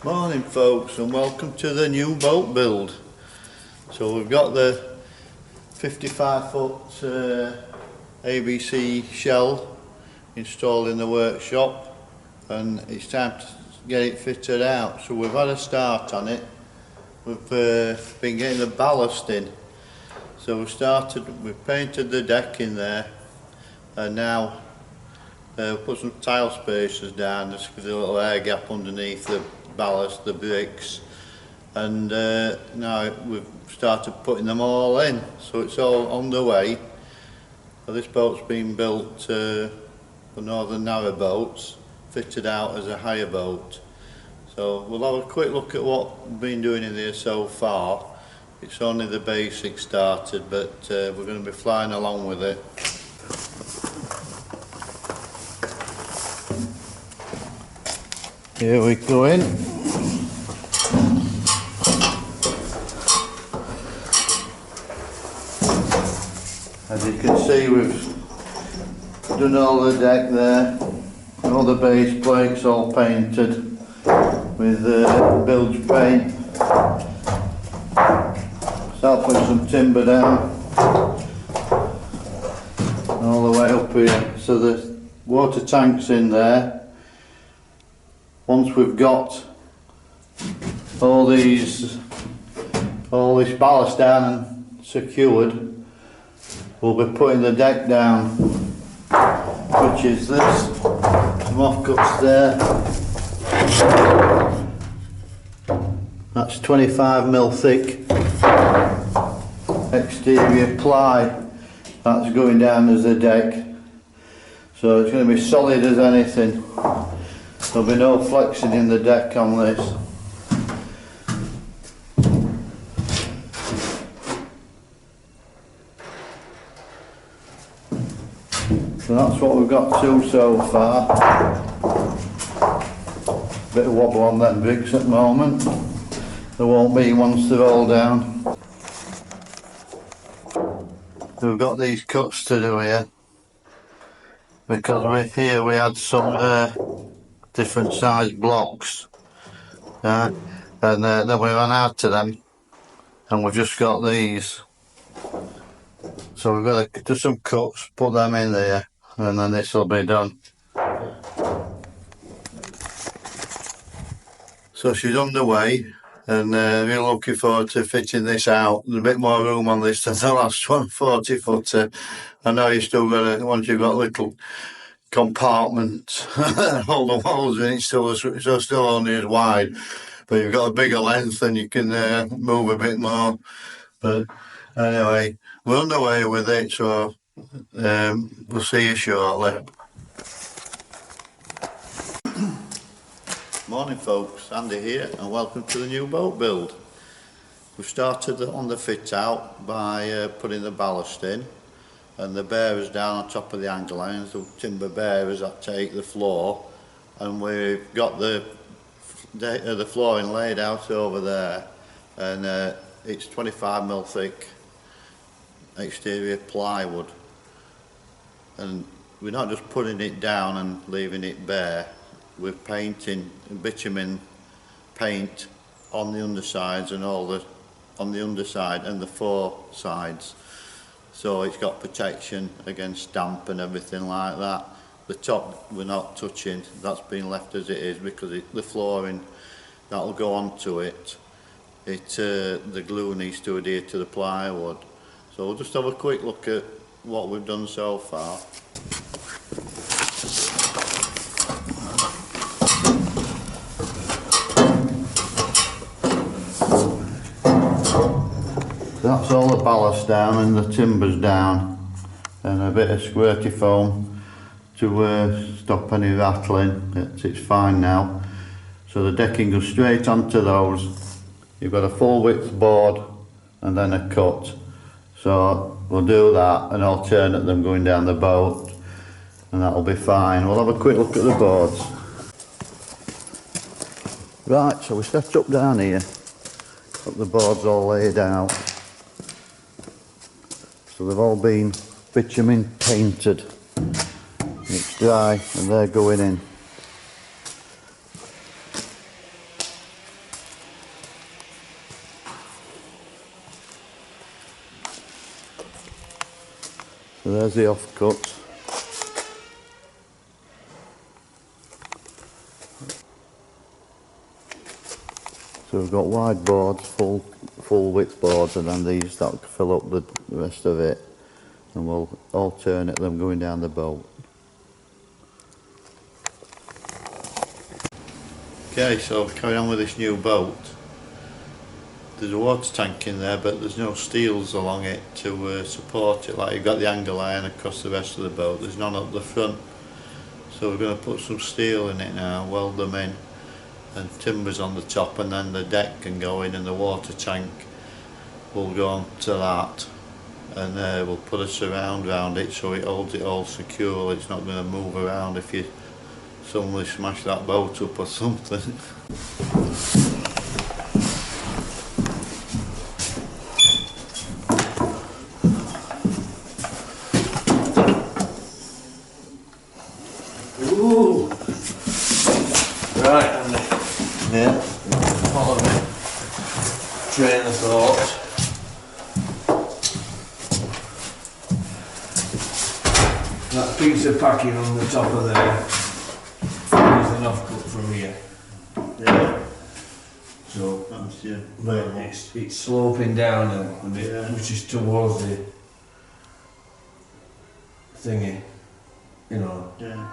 Morning folks, and welcome to the new boat build. So we've got the 55-foot ABC shell installed in the workshop, and it's time to get it fitted out. So we've had a start on it. We've been getting the ballast in. So we've painted the deck in there, and now put some tile spacers down, just with a little air gap underneath the ballast, the bricks, and now we've started putting them all in, so it's all on the way. This boat's been built for northern narrowboats, fitted out as a hire boat. So we'll have a quick look at what we've been doing in here so far. It's only the basics started, but we're going to be flying along with it. Here we go in. As you can see, we've done all the deck there, all the base plates all painted with bilge paint. Start putting some timber down all the way up here. So the water tank's in there. Once we've got all this ballast down and secured, we'll be putting the deck down, which is this. Some offcuts there. That's 25mm thick exterior ply. That's going down as the deck. So it's going to be solid as anything. There'll be no flexing in the deck on this. So that's what we've got to so far. Bit of wobble on them bricks at the moment. There won't be once they're all down. So we've got these cuts to do here, because we had some different size blocks, and then we ran out of them, and we've just got these. So we've got to do some cuts, put them in there, and then this will be done. So she's underway, and we're looking forward to fitting this out. There's a bit more room on this than the last one, 40-footer. I know you still got once you've got little compartment, all the walls in it still only as wide, but you've got a bigger length and you can move a bit more. But anyway, we're underway with it, so we'll see you shortly. Morning folks, Andy here, and welcome to the new boat build. We've started on the fit out by putting the ballast in, and the bearers down on top of the anchor lines, the timber bearers that take the floor, and we've got the flooring laid out over there, and it's 25mm thick exterior plywood, and we're not just putting it down and leaving it bare. We're painting bitumen paint on the undersides and on the underside and the four sides. So it's got protection against damp and everything like that. The top we're not touching, that's been left as it is, because the flooring that'll go onto it, the glue needs to adhere to the plywood. So we'll just have a quick look at what we've done so far. That's all the ballast down and the timbers down, and a bit of squirty foam to stop any rattling. It's fine now. So the decking goes straight onto those. You've got a full width board and then a cut. So we'll do that and alternate them going down the boat, and that'll be fine. We'll have a quick look at the boards. Right, so we set up down here. Got the boards all laid out. So they've all been bitumen painted. It's dry and they're going in. there's the offcut. So we've got wide boards, full width boards, and then these that fill up the rest of it, and we'll alternate them going down the boat. Okay, so carrying on with this new boat. There's a water tank in there, but there's no steels along it to support it. Like you've got the angle iron across the rest of the boat, there's none up the front. So we're going to put some steel in it now, weld them in, and timbers on the top, and then the deck can go in, and the water tank will go on to that, and we'll put a surround around it so it holds it all secure. It's not going to move around if you suddenly smash that boat up or something. Ooh! Right, Andy. Yeah. Follow me. Train of thought. That piece of packing on the top of there is an offcut from here. Yeah. So That's you. it's sloping down a bit, Yeah. which is towards the thingy, you know. Yeah.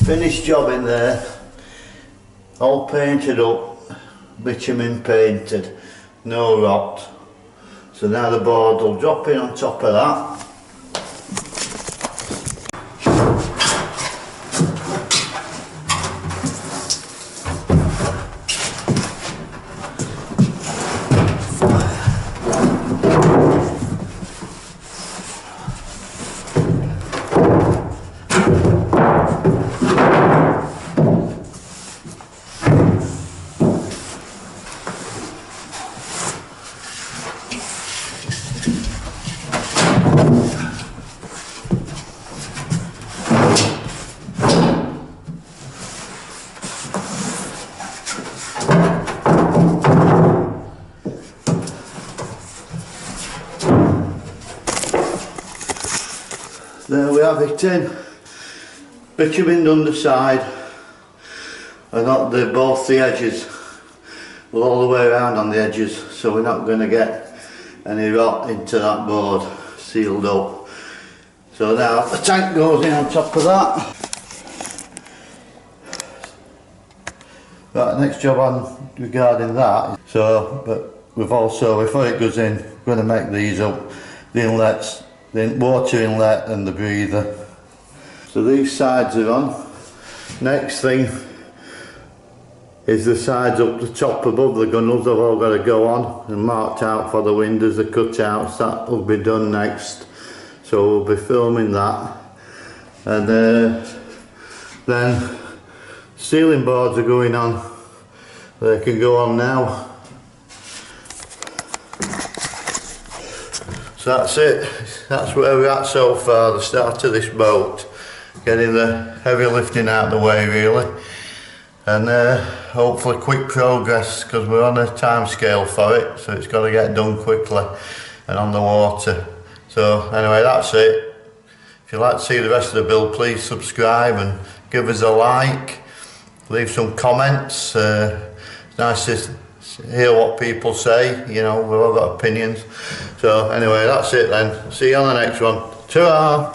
Finished job in there, all painted up, bitumen painted, no rot. So now the board will drop in on top of that. There we have it in, bitumen underside, and not both the edges, well, all the way around on the edges, so we're not going to get any rot into that board, sealed up. So now the tank goes in on top of that. Right, next job on regarding that, so, but we've also, before it goes in, we're going to make these up, the inlets the water inlet and the breather. So these sides are on. Next thing is the sides up the top above the gunnels have all got to go on and marked out for the windows, the cutouts. That will be done next, so we'll be filming that. And then ceiling boards are going on. They can go on now. So that's it. That's where we're at so far, the start of this boat. Getting the heavy lifting out of the way really. And hopefully quick progress, because we're on a time scale for it, so it's got to get done quickly and on the water. So anyway, that's it. If you'd like to see the rest of the build, please subscribe and give us a like. Leave some comments. It's nice to hear what people say, you know, we've all got opinions. So anyway, that's it then. See you on the next one. Ta-ra!